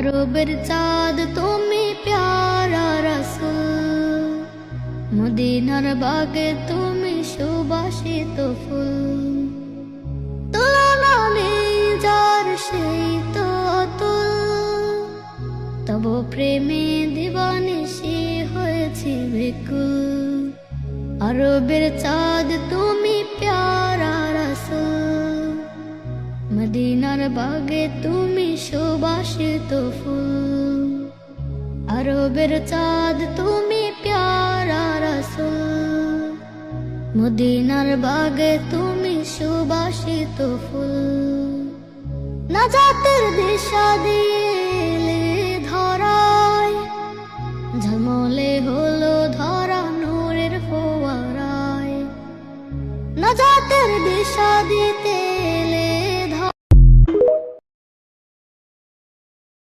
আরবের চাঁদ তুমি প্যারা রাসূল, মদিনার বাগে তুমি সুবাসিত ফুল। তুলনা নেই যার সেই তো অতুল, তব প্রেমে দিবানিশি হয়েছি বেকুল। আরবের চাঁদ তুমি প্যারা রাসূল, মদিনার বাগে তুমি সুবাসিত ফুল। আরবের চাঁদ তুমি প্যারা রাসূল, মদিনার বাগে তুমি সুবাসিত ফুল। নাজাতের দিশা দিয়ে